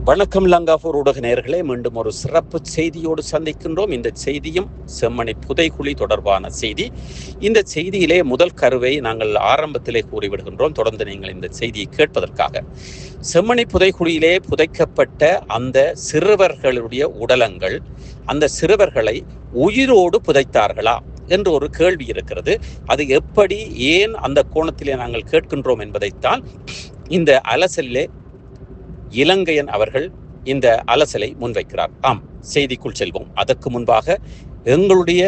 வணக்கம் லங்காபூர் ஊடக நேயர்களே, மீண்டும் ஒரு சிறப்பு செய்தியோடு சந்திக்கின்றோம். இந்த செய்தியும் செம்மணி புதைகுழி தொடர்பான செய்தி. இந்த செய்தியிலே முதல் கருவை நாங்கள் ஆரம்பத்திலே கூறிவிடுகின்றோம். தொடர்ந்து நீங்கள் இந்த செய்தியை கேட்பதற்காக. செம்மணி புதைகுழியிலே புதைக்கப்பட்ட அந்த சிறுவர்களுடைய உடலங்கள், அந்த சிறுவர்களை உயிரோடு புதைத்தார்களா என்று ஒரு கேள்வி இருக்கிறது. அது எப்படி, ஏன் அந்த கோணத்திலே நாங்கள் கேட்கின்றோம் என்பதைத்தான் இந்த அலசலிலே இலங்கையன் அவர்கள் இந்த அலசலை முன்வைக்கிறார். ஆம், செய்திக்குள் செல்வோம். அதற்கு முன்பாக எங்களுடைய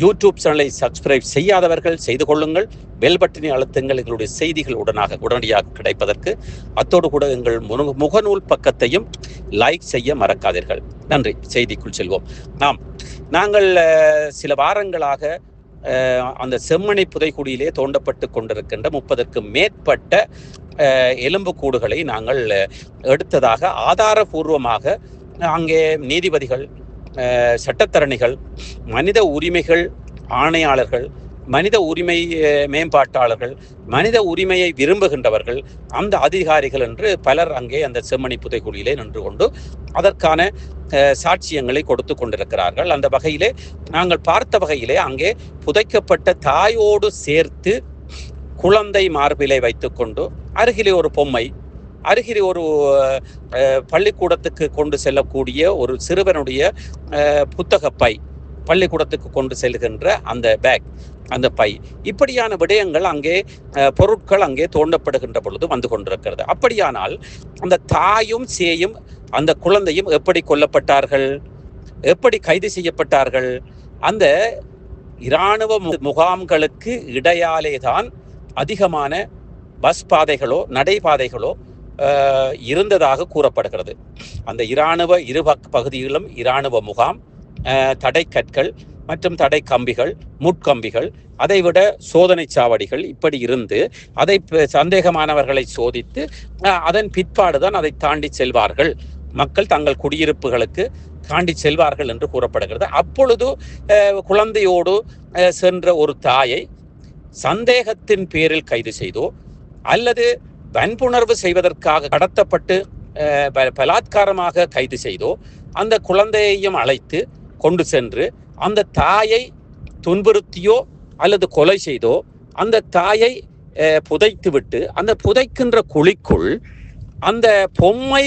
யூடியூப் சேனலை சப்ஸ்கிரைப் செய்யாதவர்கள் செய்து கொள்ளுங்கள். பெல் பட்டனை அழுத்துங்கள், எங்களுடைய செய்திகள் உடனடியாக கிடைப்பதற்கு. அத்தோடு கூட எங்கள் முகநூல் பக்கத்தையும் லைக் செய்ய மறக்காதீர்கள். நன்றி. செய்திக்குள் செல்வோம். நாங்கள் சில வாரங்களாக அந்த செம்மணி புதைக்குழியிலே தோண்டப்பட்டு கொண்டிருக்கின்ற 30க்கும் மேற்பட்ட எலும்புக்கூடுகளை நாங்கள் எடுத்ததாக ஆதாரபூர்வமாக அங்கே நீதிபதிகள், சட்டத்தரணிகள், மனித உரிமைகள் ஆணையாளர்கள், மனித உரிமை மேம்பாட்டாளர்கள், மனித உரிமையை விரும்புகின்றவர்கள், அந்த அதிகாரிகள் என்று பலர் அங்கே அந்த செம்மணி புதைக்குழியிலே நின்று கொண்டு அதற்கான சாட்சியங்களை கொடுத்து கொண்டிருக்கிறார்கள். அந்த வகையிலே நாங்கள் பார்த்த வகையிலே அங்கே புதைக்கப்பட்ட தாயோடு சேர்த்து குழந்தை மார்பிலை வைத்துக்கொண்டு அருகிலே ஒரு பொம்மை, அருகிலே ஒரு பள்ளிக்கூடத்துக்கு கொண்டு செல்லக்கூடிய ஒரு சிறுவனுடைய புத்தக பை, பள்ளிக்கூடத்துக்கு கொண்டு செல்கின்ற அந்த பேக், அந்த பை, இப்படியான விடயங்கள் அங்கே பொருட்கள் அங்கே தோண்டப்படுகின்ற பொழுது வந்து கொண்டிருக்கிறது. அப்படியானால் அந்த தாயும் சேயும் அந்த குழந்தையும் எப்படி கொல்லப்பட்டார்கள், எப்படி கைது செய்யப்பட்டார்கள்? அந்த இராணுவ முகாம்களுக்கு இடையாலே தான் அதிகமான பஸ் பாதைகளோ நடைபாதைகளோ இருந்ததாக கூறப்படுகிறது. அந்த இராணுவ இரு பகுதிகளிலும் இராணுவ முகாம், தடை கற்கள் மற்றும் தடை கம்பிகள், முட்கம்பிகள், அதைவிட சோதனை சாவடிகள் இப்படி இருந்து அதை சந்தேகமானவர்களை சோதித்து அதன் பிற்பாடுதான் அதை தாண்டி செல்வார்கள், மக்கள் தங்கள் குடியிருப்புகளுக்கு தாண்டி செல்வார்கள் என்று கூறப்படுகிறது. அப்பொழுது குழந்தையோடு சென்ற ஒரு தாயை சந்தேகத்தின் பேரில் கைது செய்தோ அல்லது வன்புணர்வு செய்வதற்காக கடத்தப்பட்டு பலாத்காரமாக கைது செய்தோ அந்த குழந்தையையும் அழைத்து கொண்டு சென்று அந்த தாயை துன்புறுத்தியோ அல்லது கொலை செய்தோ அந்த தாயை புதைத்து விட்டு அந்த புதைக்கின்ற குழிக்குள் அந்த பொம்மை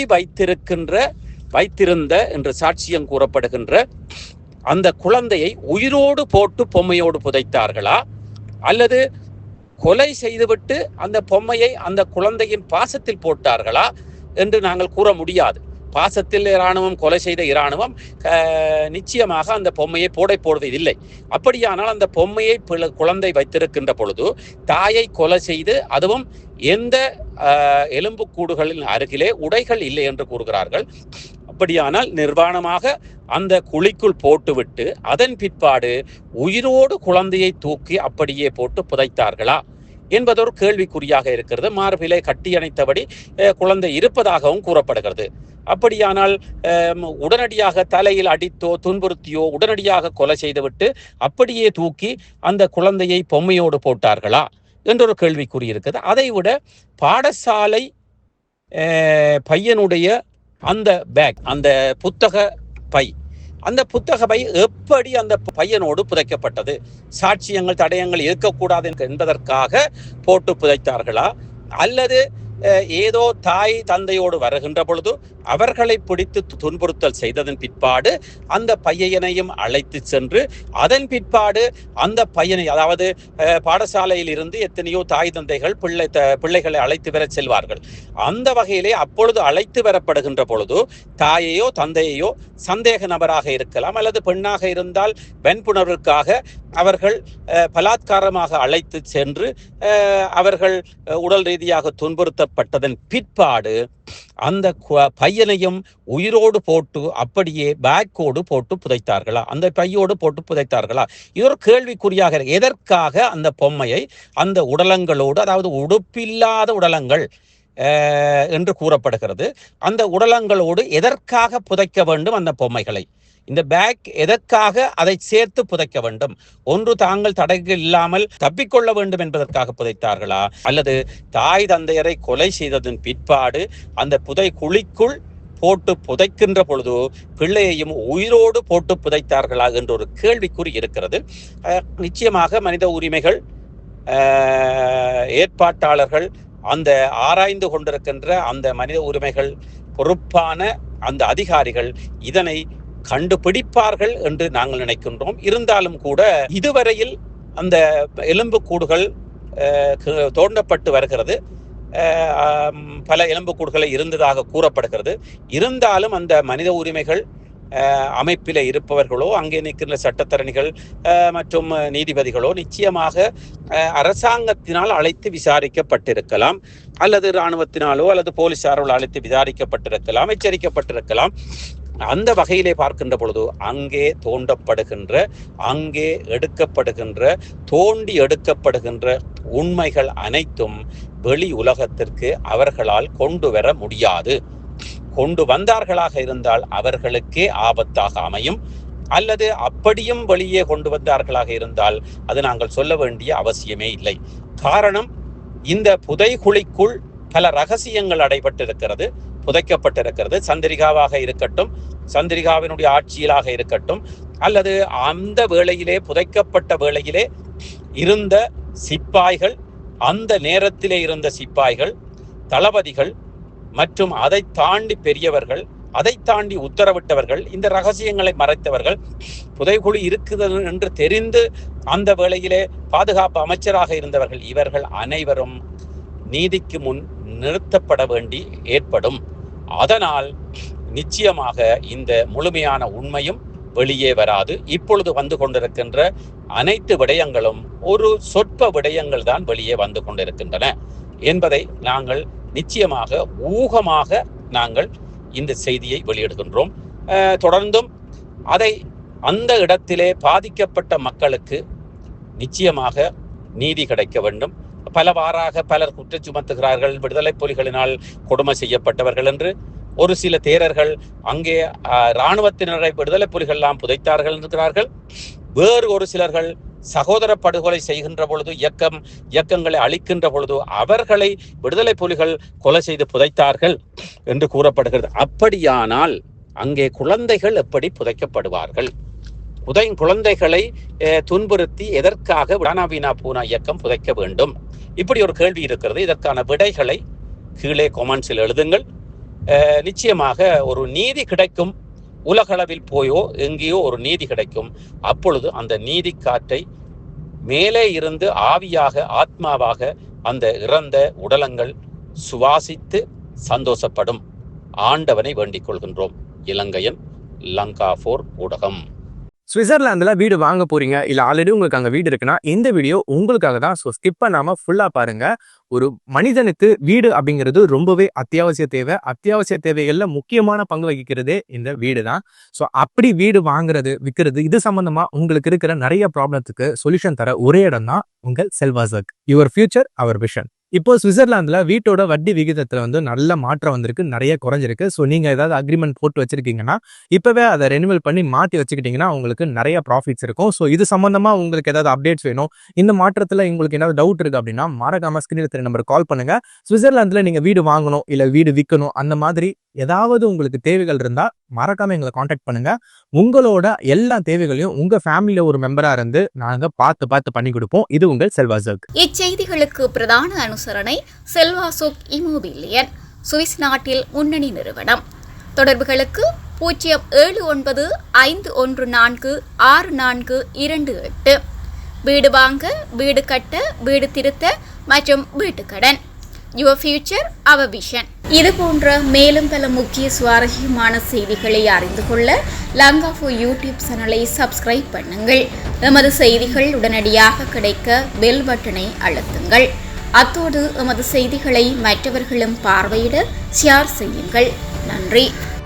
வைத்திருந்த என்று சாட்சியம் கூறப்படுகின்ற அந்த குழந்தையை உயிரோடு போட்டு பொம்மையோடு புதைத்தார்களா, அல்லது கொலை செய்துவிட்டு அந்த பொம்மையை அந்த குழந்தையின் பாசத்தில் போட்டார்களா என்று நாங்கள் கூற முடியாது. பாசத்தில் இராணுவம், கொலை செய்த இராணுவம் நிச்சயமாக அந்த பொம்மையை போடுவதில்லை. அப்படியானால் அந்த பொம்மையை குழந்தை வைத்திருக்கின்ற பொழுது தாயை கொலை செய்து, அதுவும் எந்த எலும்புக்கூடுகளின் அருகிலே உடைகள் இல்லை என்று கூறுகிறார்கள். அப்படியானால் நிர்வாணமாக அந்த குழிக்குள் போட்டுவிட்டு அதன் பிற்பாடு உயிரோடு குழந்தையை தூக்கி அப்படியே போட்டு புதைத்தார்களா என்பதொரு கேள்விக்குறியாக இருக்கிறது. மார்பிலை கட்டி அணைத்தபடி குழந்தை இருப்பதாகவும் கூறப்படுகிறது. அப்படியானால் உடனடியாக தலையில் அடித்தோ துன்புறுத்தியோ உடனடியாக கொலை செய்துவிட்டு அப்படியே தூக்கி அந்த குழந்தையை பொம்மையோடு போட்டார்களா என்றொரு கேள்விக்குறி இருக்குது. அதைவிட பாடசாலை பையனுடைய அந்த பேக், அந்த புத்தக பை, அந்த புத்தக பை எப்படி அந்த பையனோடு புதைக்கப்பட்டது? சாட்சியங்கள், தடயங்கள் இருக்கக்கூடாது என்பதற்காக போட்டு புதைத்தார்களா, அல்லது ஏதோ தாய் தந்தையோடு வருகின்ற பொழுது அவர்களை பிடித்து துன்புறுத்தல் செய்ததன் பிற்பாடு அந்த பையனையும் அழைத்து சென்று அதன் பிற்பாடு அந்த பையனை, அதாவது பாடசாலையில் இருந்து எத்தனையோ தாய் தந்தைகள் பிள்ளைகளை அழைத்து வர செல்வார்கள். அந்த வகையிலே அப்பொழுது அழைத்து வரப்படுகின்ற பொழுது தாயையோ தந்தையையோ சந்தேக நபராக இருக்கலாம், அல்லது பெண்ணாக இருந்தால் வன்புணர்வுக்காக அவர்கள் பலாத்காரமாக அழைத்து சென்று அவர்கள் உடல் ரீதியாக துன்புறுத்தப்பட்டதன் பிற்பாடு அந்த பையனையும் உயிரோடு போட்டு அப்படியே பேக்கோடு போட்டு புதைத்தார்களா, அந்த பையோடு போட்டு புதைத்தார்களா? இது ஒரு கேள்விக்குறியாக. எதற்காக அந்த பொம்மையை அந்த உடலங்களோடு, அதாவது உடுப்பில்லாத உடலங்கள் என்று கூறப்படுகிறது, அந்த உடலங்களோடு எதற்காக புதைக்க வேண்டும் அந்த பொம்மைகளை? இந்த பேக் எதற்காக அதை சேர்த்து புதைக்க வேண்டும்? ஒன்று தாங்கள் தடைகள் இல்லாமல் தப்பிக்கொள்ள வேண்டும் என்பதற்காக புதைத்தார்களா, அல்லது தாய் தந்தையரை கொலை செய்ததன் பிற்பாடு அந்த புதை குழிக்குள் போட்டு புதைக்கின்ற பொழுது பிள்ளையையும் உயிரோடு போட்டு புதைத்தார்களா என்ற ஒரு கேள்விக்குறி இருக்கிறது. நிச்சயமாக மனித உரிமைகள் ஏற்பாட்டாளர்கள், அந்த ஆராய்ந்து கொண்டிருக்கின்ற அந்த மனித உரிமைகள் பொறுப்பான அந்த அதிகாரிகள் இதனை கண்டுபிடிப்பார்கள் என்று நாங்கள் நினைக்கின்றோம். இருந்தாலும் கூட இதுவரையில் அந்த எலும்புக்கூடுகள் தோண்டப்பட்டு வருகிறது. பல எலும்புக்கூடுகளை இருந்ததாக கூறப்படுகிறது. இருந்தாலும் அந்த மனித உரிமைகள் அமைப்பில் இருப்பவர்களோ, அங்கே நிற்கின்ற சட்டத்தரணிகள் மற்றும் நீதிபதிகளோ நிச்சயமாக அரசாங்கத்தினால் அழைத்து விசாரிக்கப்பட்டிருக்கலாம், அல்லது இராணுவத்தினாலோ அல்லது போலீசாரோடு அழைத்து விசாரிக்கப்பட்டிருக்கலாம், எச்சரிக்கப்பட்டிருக்கலாம். அந்த வகையிலே பார்க்கின்ற பொழுது அங்கே தோண்டப்படுகின்ற, அங்கே எடுக்கப்படுகின்ற, தோண்டி எடுக்கப்படுகின்ற உண்மைகள் அனைத்தும் வெளி உலகத்திற்கு அவர்களால் கொண்டு வர முடியாது. கொண்டு வந்தார்களாக இருந்தால் அவர்களுக்கே ஆபத்தாக அமையும். அல்லது அப்படியும் வெளியே கொண்டு வந்தார்களாக இருந்தால் அது நாங்கள் சொல்ல வேண்டிய அவசியமே இல்லை. காரணம், இந்த புதைகுழிக்குள் பல ரகசியங்கள் அடைபட்டிருக்கிறது, புதைக்கப்பட்டிருக்கிறது. சந்திரிகாவாக இருக்கட்டும், சந்திரிகாவினுடைய ஆட்சியிலாக இருக்கட்டும், அல்லது அந்த வேளையிலே புதைக்கப்பட்ட வேளையிலே இருந்த சிப்பாய்கள், அந்த நேரத்திலே இருந்த சிப்பாய்கள், தளபதிகள் மற்றும் அதை தாண்டி பெரியவர்கள், அதை தாண்டி உத்தரவிட்டவர்கள், இந்த ரகசியங்களை மறைத்தவர்கள், புதைகுழி இருக்குது என்று தெரிந்து அந்த வேளையிலே பாதுகாப்பு அமைச்சராக இருந்தவர்கள், இவர்கள் அனைவரும் நீதிக்கு முன் நிறுத்தப்பட வேண்டி ஏற்படும். அதனால் நிச்சயமாக இந்த முழுமையான உண்மையும் வெளியே வராது. இப்பொழுது வந்து கொண்டிருக்கின்ற அனைத்து விடயங்களும் ஒரு சொற்ப விடயங்கள் தான் வெளியே வந்து கொண்டிருக்கின்றன என்பதை நாங்கள் நிச்சயமாக ஊகமாக நாங்கள் இந்த செய்தியை வெளியிடுகின்றோம். தொடர்ந்தும் அதை அந்த இடத்திலே பாதிக்கப்பட்ட மக்களுக்கு நிச்சயமாக நீதி கிடைக்க வேண்டும். பலவாறாக பலர் குற்றம் சுமத்துகிறார்கள், விடுதலை புலிகளினால் கொடுமை செய்யப்பட்டவர்கள் என்று. ஒரு சில தேரர்கள் அங்கே இராணுவத்தினரை விடுதலை புலிகள் எல்லாம் புதைத்தார்கள் என்கிறார்கள். வேறு ஒரு சிலர்கள் சகோதர படுகொலை செய்கின்ற பொழுது, இயக்கங்களை அழிக்கின்ற பொழுது அவர்களை விடுதலை புலிகள் கொலை செய்து புதைத்தார்கள் என்று கூறப்படுகிறது. அப்படியானால் அங்கே குழந்தைகள் எப்படி புதைக்கப்படுவார்கள்? குழந்தைகளை துன்புறுத்தி எதற்காக விடானாவீனா பூனா இயக்கம் புதைக்க வேண்டும்? இப்படி ஒரு கேள்வி இருக்கிறது. இதற்கான விடைகளை கீழே கொமெண்ட்ஸில் எழுதுங்கள். நிச்சயமாக ஒரு நீதி கிடைக்கும். உலகளவில் போயோ எங்கேயோ ஒரு நீதி கிடைக்கும். அப்பொழுது அந்த நீதி காற்றை மேலே இருந்து ஆவியாக, ஆத்மாவாக அந்த இறந்த உடலங்கள் சுவாசித்து சந்தோஷப்படும். ஆண்டவனை வேண்டிக் கொள்கின்றோம். இலங்கையன், லங்கா 4 ஊடகம். சுவிட்சர்லாந்துல வீடு வாங்க போறீங்க, இல்ல ஆல்ரெடி உங்களுக்கு அங்க வீடு இருக்குன்னா இந்த வீடியோ உங்களுக்காக தான். ஸோ ஸ்கிப் பண்ணாம ஃபுல்லா பாருங்க. ஒரு மனிதனுக்கு வீடு அப்படிங்கிறது ரொம்பவே அத்தியாவசிய தேவை. அத்தியாவசிய தேவைகள்ல முக்கியமான பங்கு வகிக்கிறதே இந்த வீடு தான். ஸோ அப்படி வீடு வாங்குறது, விற்கிறது, இது சம்பந்தமா உங்களுக்கு இருக்கிற நிறைய ப்ராப்ளத்துக்கு சொல்யூஷன் தர ஒரே இடம் தான் உங்கள் செல்வாசக். Your future our vision. இப்போ சுவிட்சர்லாந்துல வீட்டோட வட்டி விகிதத்துல நல்ல மாற்றம் வந்திருக்கு, நிறைய குறைஞ்சிருக்கு. ஸோ நீங்க ஏதாவது அக்ரிமெண்ட் போட்டு வச்சிருக்கீங்கன்னா இப்பவே அதை ரெனிவல் பண்ணி மாற்றி வச்சுக்கிட்டீங்கன்னா உங்களுக்கு நிறைய ப்ராஃபிட்ஸ் இருக்கும். ஸோ இது சம்பந்தமா உங்களுக்கு ஏதாவது அப்டேட்ஸ் வேணும், இந்த மாற்றத்துல உங்களுக்கு ஏதாவது டவுட் இருக்கு அப்படின்னா மறக்காம ஸ்கிரீன்ல தெரிய நம்பருக்கு கால் பண்ணுங்க. சுவிட்சர்லாந்துல நீங்க வீடு வாங்கணும், இல்ல வீடு விற்கணும், அந்த மாதிரி ஏதாவது உங்களுக்கு தேவைகள் இருந்தா மறக்காம எங்களை காண்டாக்ட் பண்ணுங்க. உங்களோட எல்லா தேவைகளையும் உங்க ஃபேமிலியில ஒரு மெம்பரா இருந்து நாங்க பார்த்து பண்ணி கொடுப்போம். இது உங்கள் செல்வாசக். இச்செய்திகளுக்கு பிரதான அனுசரணை செல்வாசோக் இமோபிலியன், சுவிஸ் நாட்டில் முன்னணி நிறுவனம். தொடர்புகளுக்கு 07951464428. வீடு வாங்க, வீடு கட்ட, வீடு திருத்த மற்றும் வீட்டுக்கடன். Your future our vision. இது போன்ற மேலும் பல முக்கிய சுவாரஸ்யமான செய்திகளை அறிந்து கொள்ள லங்கா 4 யூடியூப் சேனலை சப்ஸ்கிரைப் பண்ணுங்கள். எமது செய்திகள் உடனடியாக கிடைக்க பெல் பட்டனை அழுத்துங்கள். அத்தோடு எமது செய்திகளை மற்றவர்களும் பார்வையிட ஷேர் செய்யுங்கள். நன்றி.